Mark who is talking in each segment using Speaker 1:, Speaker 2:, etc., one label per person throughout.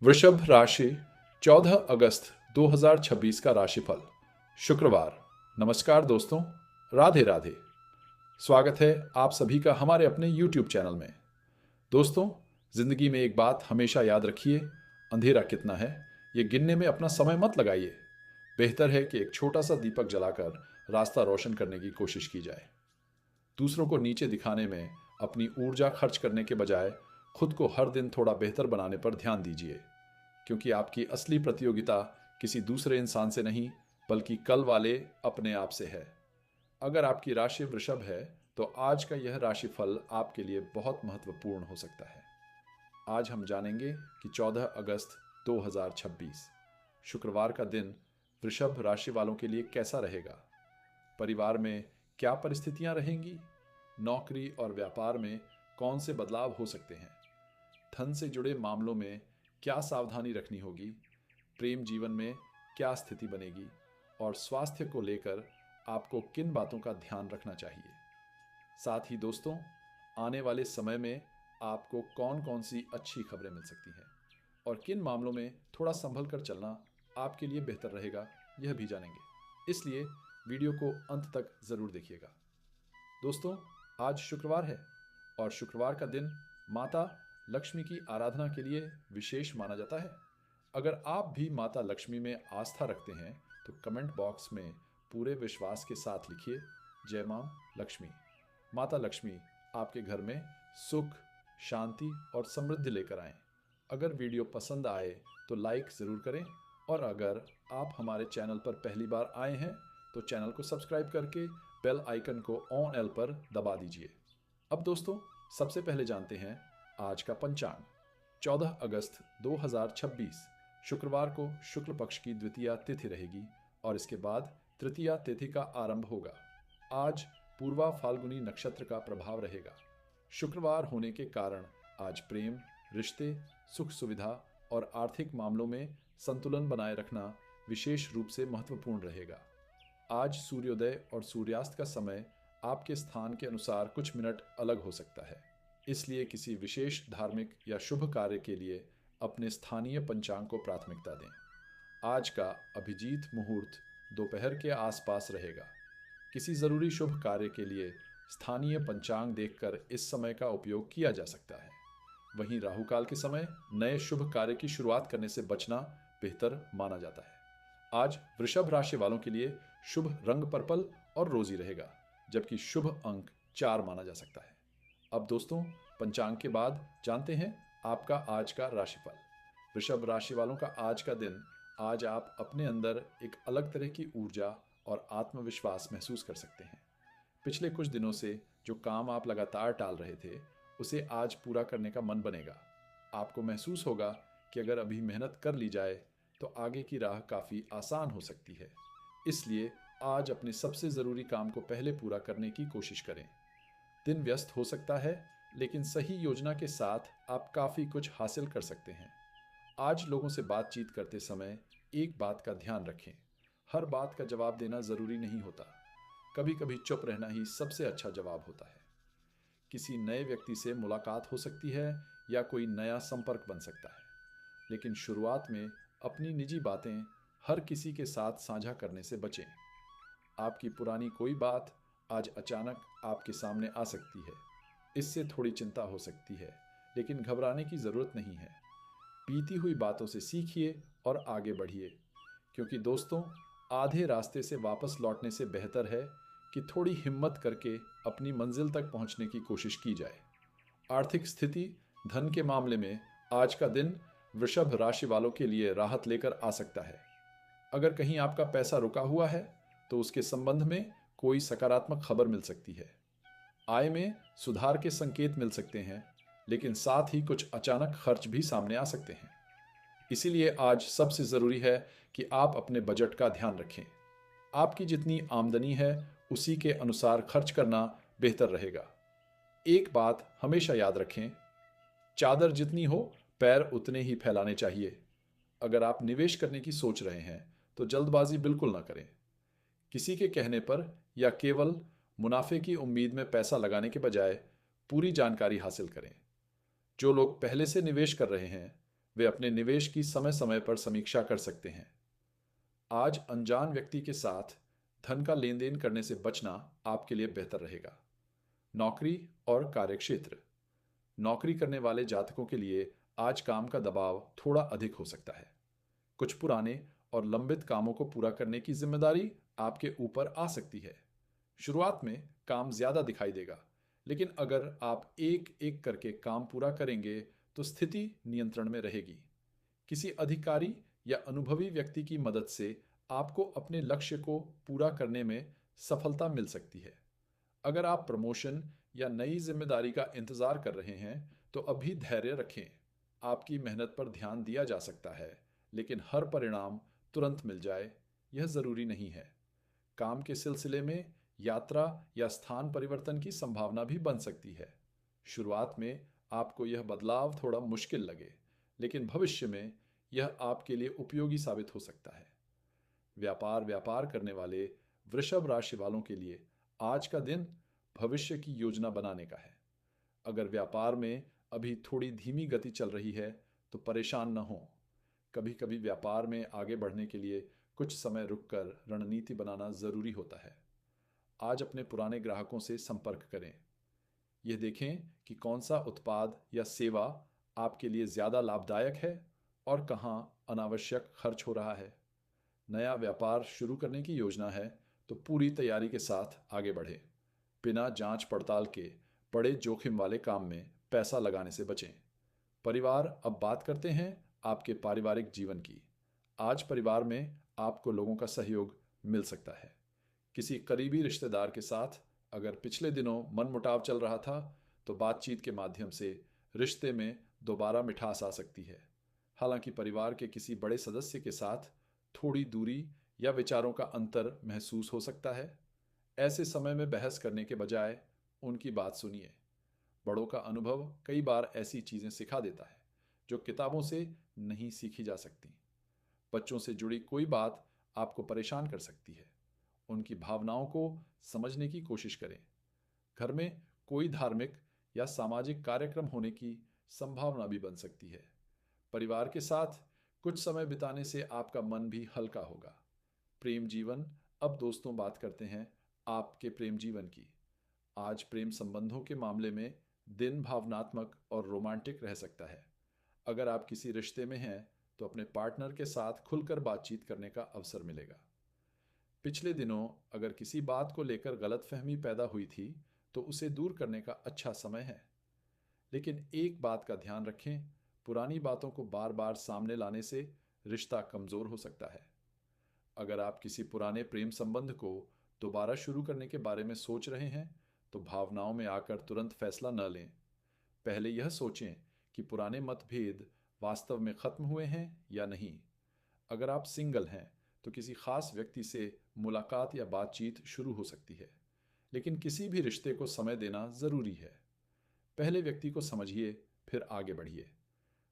Speaker 1: वृषभ राशि 14 अगस्त 2026 का राशिफल शुक्रवार। नमस्कार दोस्तों, राधे राधे। स्वागत है आप सभी का हमारे अपने YouTube चैनल में। दोस्तों, जिंदगी में एक बात हमेशा याद रखिए, अंधेरा कितना है ये गिनने में अपना समय मत लगाइए। बेहतर है कि एक छोटा सा दीपक जलाकर रास्ता रोशन करने की कोशिश की जाए। दूसरों को नीचे दिखाने में अपनी ऊर्जा खर्च करने के बजाय खुद को हर दिन थोड़ा बेहतर बनाने पर ध्यान दीजिए, क्योंकि आपकी असली प्रतियोगिता किसी दूसरे इंसान से नहीं बल्कि कल वाले अपने आप से है। अगर आपकी राशि वृषभ है तो आज का यह राशिफल आपके लिए बहुत महत्वपूर्ण हो सकता है। आज हम जानेंगे कि 14 अगस्त 2026 शुक्रवार का दिन वृषभ राशि वालों के लिए कैसा रहेगा। परिवार में क्या परिस्थितियां रहेंगी, नौकरी और व्यापार में कौन से बदलाव हो सकते हैं, धन से जुड़े मामलों में क्या सावधानी रखनी होगी, प्रेम जीवन में क्या स्थिति बनेगी और स्वास्थ्य को लेकर आपको किन बातों का ध्यान रखना चाहिए। साथ ही दोस्तों, आने वाले समय में आपको कौन कौन सी अच्छी खबरें मिल सकती हैं और किन मामलों में थोड़ा संभल कर चलना आपके लिए बेहतर रहेगा, यह भी जानेंगे। इसलिए वीडियो को अंत तक ज़रूर देखिएगा। दोस्तों, आज शुक्रवार है और शुक्रवार का दिन माता लक्ष्मी की आराधना के लिए विशेष माना जाता है। अगर आप भी माता लक्ष्मी में आस्था रखते हैं तो कमेंट बॉक्स में पूरे विश्वास के साथ लिखिए, जय मां लक्ष्मी। माता लक्ष्मी आपके घर में सुख, शांति और समृद्धि लेकर आएं। अगर वीडियो पसंद आए तो लाइक ज़रूर करें और अगर आप हमारे चैनल पर पहली बार आए हैं तो चैनल को सब्सक्राइब करके बेल आइकन को ऑन एल पर दबा दीजिए। अब दोस्तों, सबसे पहले जानते हैं आज का पंचांग। 14 अगस्त 2026 शुक्रवार को शुक्ल पक्ष की द्वितीया तिथि रहेगी और इसके बाद तृतीया तिथि का आरंभ होगा। आज पूर्वा फाल्गुनी नक्षत्र का प्रभाव रहेगा। शुक्रवार होने के कारण आज प्रेम, रिश्ते, सुख सुविधा और आर्थिक मामलों में संतुलन बनाए रखना विशेष रूप से महत्वपूर्ण रहेगा। आज सूर्योदय और सूर्यास्त का समय आपके स्थान के अनुसार कुछ मिनट अलग हो सकता है, इसलिए किसी विशेष धार्मिक या शुभ कार्य के लिए अपने स्थानीय पंचांग को प्राथमिकता दें। आज का अभिजीत मुहूर्त दोपहर के आसपास रहेगा। किसी ज़रूरी शुभ कार्य के लिए स्थानीय पंचांग देखकर इस समय का उपयोग किया जा सकता है। वहीं राहुकाल के समय नए शुभ कार्य की शुरुआत करने से बचना बेहतर माना जाता है। आज वृषभ राशि वालों के लिए शुभ रंग पर्पल और रोजी रहेगा, जबकि शुभ अंक 4 माना जा सकता है। अब दोस्तों, पंचांग के बाद जानते हैं आपका आज का राशिफल। वृषभ राशि वालों का आज का दिन, आज आप अपने अंदर एक अलग तरह की ऊर्जा और आत्मविश्वास महसूस कर सकते हैं। पिछले कुछ दिनों से जो काम आप लगातार टाल रहे थे उसे आज पूरा करने का मन बनेगा। आपको महसूस होगा कि अगर अभी मेहनत कर ली जाए तो आगे की राह काफ़ी आसान हो सकती है। इसलिए आज अपने सबसे ज़रूरी काम को पहले पूरा करने की कोशिश करें। दिन व्यस्त हो सकता है, लेकिन सही योजना के साथ आप काफ़ी कुछ हासिल कर सकते हैं। आज लोगों से बातचीत करते समय एक बात का ध्यान रखें, हर बात का जवाब देना ज़रूरी नहीं होता। कभी कभी चुप रहना ही सबसे अच्छा जवाब होता है। किसी नए व्यक्ति से मुलाकात हो सकती है या कोई नया संपर्क बन सकता है, लेकिन शुरुआत में अपनी निजी बातें हर किसी के साथ साझा करने से बचें। आपकी पुरानी कोई बात आज अचानक आपके सामने आ सकती है। इससे थोड़ी चिंता हो सकती है, लेकिन घबराने की ज़रूरत नहीं है। बीती हुई बातों से सीखिए और आगे बढ़िए, क्योंकि दोस्तों, आधे रास्ते से वापस लौटने से बेहतर है कि थोड़ी हिम्मत करके अपनी मंजिल तक पहुंचने की कोशिश की जाए। आर्थिक स्थिति, धन के मामले में आज का दिन वृषभ राशि वालों के लिए राहत लेकर आ सकता है। अगर कहीं आपका पैसा रुका हुआ है तो उसके संबंध में कोई सकारात्मक खबर मिल सकती है। आय में सुधार के संकेत मिल सकते हैं, लेकिन साथ ही कुछ अचानक खर्च भी सामने आ सकते हैं। इसीलिए आज सबसे ज़रूरी है कि आप अपने बजट का ध्यान रखें। आपकी जितनी आमदनी है उसी के अनुसार खर्च करना बेहतर रहेगा। एक बात हमेशा याद रखें, चादर जितनी हो पैर उतने ही फैलाने चाहिए। अगर आप निवेश करने की सोच रहे हैं तो जल्दबाजी बिल्कुल ना करें। किसी के कहने पर या केवल मुनाफे की उम्मीद में पैसा लगाने के बजाय पूरी जानकारी हासिल करें। जो लोग पहले से निवेश कर रहे हैं वे अपने निवेश की समय समय पर समीक्षा कर सकते हैं। आज अनजान व्यक्ति के साथ धन का लेन देन करने से बचना आपके लिए बेहतर रहेगा। नौकरी और कार्यक्षेत्र। नौकरी करने वाले जातकों के लिए आज काम का दबाव थोड़ा अधिक हो सकता है। कुछ पुराने और लंबित कामों को पूरा करने की जिम्मेदारी आपके ऊपर आ सकती है। शुरुआत में काम ज्यादा दिखाई देगा, लेकिन अगर आप एक एक करके काम पूरा करेंगे तो स्थिति नियंत्रण में रहेगी। किसी अधिकारी या अनुभवी व्यक्ति की मदद से आपको अपने लक्ष्य को पूरा करने में सफलता मिल सकती है। अगर आप प्रमोशन या नई जिम्मेदारी का इंतजार कर रहे हैं तो अभी धैर्य रखें। आपकी मेहनत पर ध्यान दिया जा सकता है, लेकिन हर परिणाम तुरंत मिल जाए यह जरूरी नहीं है। काम के सिलसिले में यात्रा या स्थान परिवर्तन की संभावना भी बन सकती है। शुरुआत में आपको यह बदलाव थोड़ा मुश्किल लगे, लेकिन भविष्य में यह आपके लिए उपयोगी साबित हो सकता है। व्यापार करने वाले वृषभ राशि वालों के लिए आज का दिन भविष्य की योजना बनाने का है। अगर व्यापार में अभी थोड़ी धीमी गति चल रही है तो परेशान न हो। कभी कभी व्यापार में आगे बढ़ने के लिए कुछ समय रुककर रणनीति बनाना जरूरी होता है। आज अपने पुराने ग्राहकों से संपर्क करें। यह देखें कि कौन सा उत्पाद या सेवा आपके लिए ज़्यादा लाभदायक है और कहाँ अनावश्यक खर्च हो रहा है। नया व्यापार शुरू करने की योजना है तो पूरी तैयारी के साथ आगे बढ़े। बिना जांच पड़ताल के बड़े जोखिम वाले काम में पैसा लगाने से बचें। परिवार। अब बात करते हैं आपके पारिवारिक जीवन की। आज परिवार में आपको लोगों का सहयोग मिल सकता है। किसी करीबी रिश्तेदार के साथ अगर पिछले दिनों मनमुटाव चल रहा था तो बातचीत के माध्यम से रिश्ते में दोबारा मिठास आ सकती है। हालांकि परिवार के किसी बड़े सदस्य के साथ थोड़ी दूरी या विचारों का अंतर महसूस हो सकता है। ऐसे समय में बहस करने के बजाय उनकी बात सुनिए। बड़ों का अनुभव कई बार ऐसी चीजें सिखा देता है जो किताबों से नहीं सीखी जा सकती। बच्चों से जुड़ी कोई बात आपको परेशान कर सकती है। उनकी भावनाओं को समझने की कोशिश करें। घर में कोई धार्मिक या सामाजिक कार्यक्रम होने की संभावना भी बन सकती है। परिवार के साथ कुछ समय बिताने से आपका मन भी हल्का होगा। प्रेम जीवन। अब दोस्तों बात करते हैं आपके प्रेम जीवन की। आज प्रेम संबंधों के मामले में दिन भावनात्मक और रोमांटिक रह सकता है। अगर आप किसी रिश्ते में हैं तो अपने पार्टनर के साथ खुलकर बातचीत करने का अवसर मिलेगा। पिछले दिनों अगर किसी बात को लेकर गलतफहमी पैदा हुई थी तो उसे दूर करने का अच्छा समय है। लेकिन एक बात का ध्यान रखें, पुरानी बातों को बार बार सामने लाने से रिश्ता कमजोर हो सकता है। अगर आप किसी पुराने प्रेम संबंध को दोबारा शुरू करने के बारे में सोच रहे हैं तो भावनाओं में आकर तुरंत फैसला न लें। पहले यह सोचें कि पुराने मतभेद वास्तव में खत्म हुए हैं या नहीं। अगर आप सिंगल हैं तो किसी खास व्यक्ति से मुलाकात या बातचीत शुरू हो सकती है, लेकिन किसी भी रिश्ते को समय देना जरूरी है। पहले व्यक्ति को समझिए, फिर आगे बढ़िए।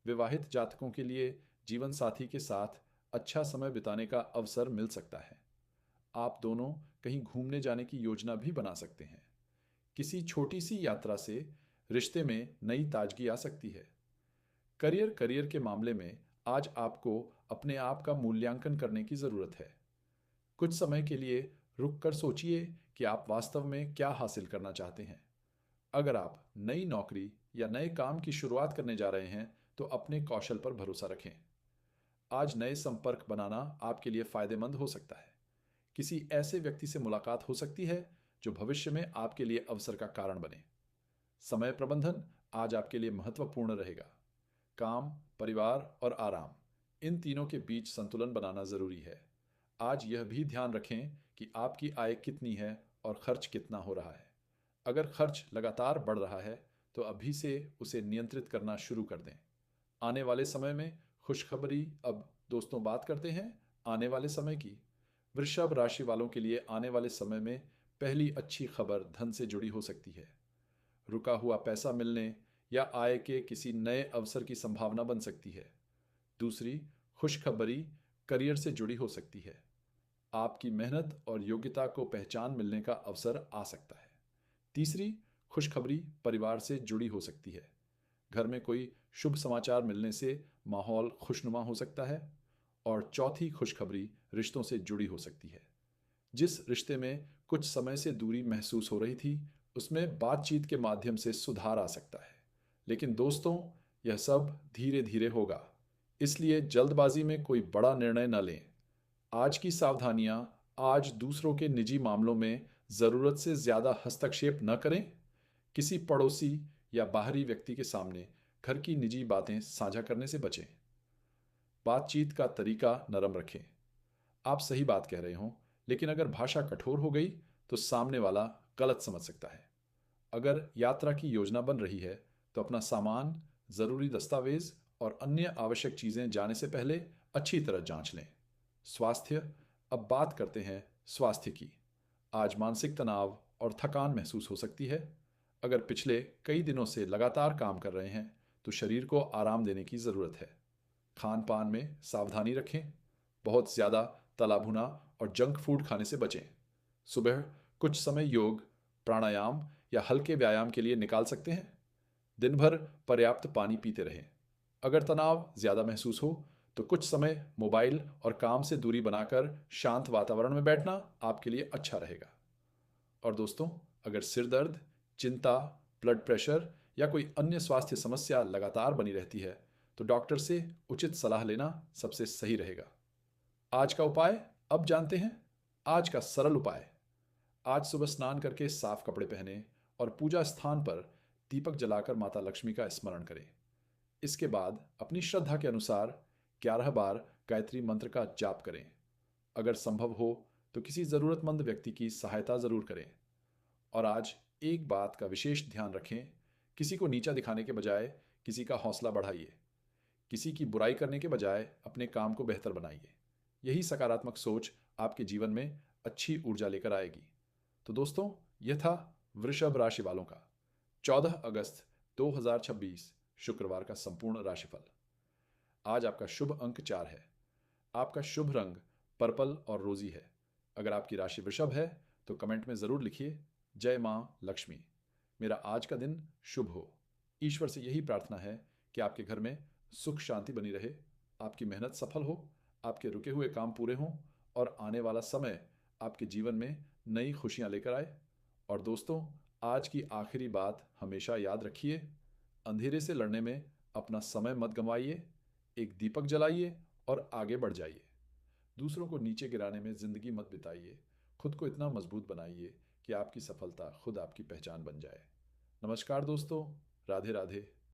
Speaker 1: विवाहित जातकों के लिए जीवन साथी के साथ अच्छा समय बिताने का अवसर मिल सकता है। आप दोनों कहीं घूमने जाने की योजना भी बना सकते हैं। किसी छोटी सी यात्रा से रिश्ते में नई ताजगी आ सकती है। करियर के मामले में आज आपको अपने आप का मूल्यांकन करने की जरूरत है। कुछ समय के लिए रुक कर सोचिए कि आप वास्तव में क्या हासिल करना चाहते हैं। अगर आप नई नौकरी या नए काम की शुरुआत करने जा रहे हैं तो अपने कौशल पर भरोसा रखें। आज नए संपर्क बनाना आपके लिए फायदेमंद हो सकता है। किसी ऐसे व्यक्ति से मुलाकात हो सकती है जो भविष्य में आपके लिए अवसर का कारण बने। समय प्रबंधन आज आपके लिए महत्वपूर्ण रहेगा। काम, परिवार और आराम, इन तीनों के बीच संतुलन बनाना जरूरी है। आज यह भी ध्यान रखें कि आपकी आय कितनी है और खर्च कितना हो रहा है। अगर खर्च लगातार बढ़ रहा है तो अभी से उसे नियंत्रित करना शुरू कर दें। आने वाले समय में खुशखबरी। अब दोस्तों बात करते हैं आने वाले समय की। वृषभ राशि वालों के लिए आने वाले समय में पहली अच्छी खबर धन से जुड़ी हो सकती है। रुका हुआ पैसा मिलने या आय के किसी नए अवसर की संभावना बन सकती है। दूसरी खुशखबरी करियर से जुड़ी हो सकती है। आपकी मेहनत और योग्यता को पहचान मिलने का अवसर आ सकता है। तीसरी खुशखबरी परिवार से जुड़ी हो सकती है। घर में कोई शुभ समाचार मिलने से माहौल खुशनुमा हो सकता है। और चौथी खुशखबरी रिश्तों से जुड़ी हो सकती है। जिस रिश्ते में कुछ समय से दूरी महसूस हो रही थी, उसमें बातचीत के माध्यम से सुधार आ सकता है। लेकिन दोस्तों, यह सब धीरे धीरे होगा, इसलिए जल्दबाजी में कोई बड़ा निर्णय न लें। आज की सावधानियां, आज दूसरों के निजी मामलों में ज़रूरत से ज़्यादा हस्तक्षेप न करें। किसी पड़ोसी या बाहरी व्यक्ति के सामने घर की निजी बातें साझा करने से बचें। बातचीत का तरीका नरम रखें। आप सही बात कह रहे हों, लेकिन अगर भाषा कठोर हो गई तो सामने वाला गलत समझ सकता है। अगर यात्रा की योजना बन रही है तो अपना सामान, ज़रूरी दस्तावेज और अन्य आवश्यक चीज़ें जाने से पहले अच्छी तरह जांच लें। स्वास्थ्य। अब बात करते हैं स्वास्थ्य की। आज मानसिक तनाव और थकान महसूस हो सकती है। अगर पिछले कई दिनों से लगातार काम कर रहे हैं तो शरीर को आराम देने की ज़रूरत है। खान पान में सावधानी रखें। बहुत ज़्यादा तला भुना और जंक फूड खाने से बचें। सुबह कुछ समय योग, प्राणायाम या हल्के व्यायाम के लिए निकाल सकते हैं। दिन भर पर्याप्त पानी पीते रहें। अगर तनाव ज़्यादा महसूस हो तो कुछ समय मोबाइल और काम से दूरी बनाकर शांत वातावरण में बैठना आपके लिए अच्छा रहेगा। और दोस्तों, अगर सिर दर्द, चिंता, ब्लड प्रेशर या कोई अन्य स्वास्थ्य समस्या लगातार बनी रहती है तो डॉक्टर से उचित सलाह लेना सबसे सही रहेगा। आज का उपाय अब जानते हैं। आज का सरल उपाय: आज सुबह स्नान करके साफ कपड़े पहने और पूजा स्थान पर दीपक जलाकर माता लक्ष्मी का स्मरण करें। इसके बाद अपनी श्रद्धा के अनुसार 11 बार गायत्री मंत्र का जाप करें। अगर संभव हो तो किसी ज़रूरतमंद व्यक्ति की सहायता ज़रूर करें। और आज एक बात का विशेष ध्यान रखें, किसी को नीचा दिखाने के बजाय किसी का हौसला बढ़ाइए। किसी की बुराई करने के बजाय अपने काम को बेहतर बनाइए। यही सकारात्मक सोच आपके जीवन में अच्छी ऊर्जा लेकर आएगी। तो दोस्तों, यह था वृषभ राशि वालों का 14 अगस्त 2026 शुक्रवार का संपूर्ण राशिफल। आज आपका शुभ अंक 4 है। आपका शुभ रंग पर्पल और रोजी है। अगर आपकी राशि वृषभ है तो कमेंट में ज़रूर लिखिए, जय मां लक्ष्मी। मेरा आज का दिन शुभ हो। ईश्वर से यही प्रार्थना है कि आपके घर में सुख शांति बनी रहे, आपकी मेहनत सफल हो, आपके रुके हुए काम पूरे हों और आने वाला समय आपके जीवन में नई खुशियां लेकर आए। और दोस्तों, आज की आखिरी बात हमेशा याद रखिए, अंधेरे से लड़ने में अपना समय मत गंवाइए। एक दीपक जलाइए और आगे बढ़ जाइए। दूसरों को नीचे गिराने में ज़िंदगी मत बिताइए। खुद को इतना मजबूत बनाइए कि आपकी सफलता खुद आपकी पहचान बन जाए। नमस्कार दोस्तों, राधे राधे।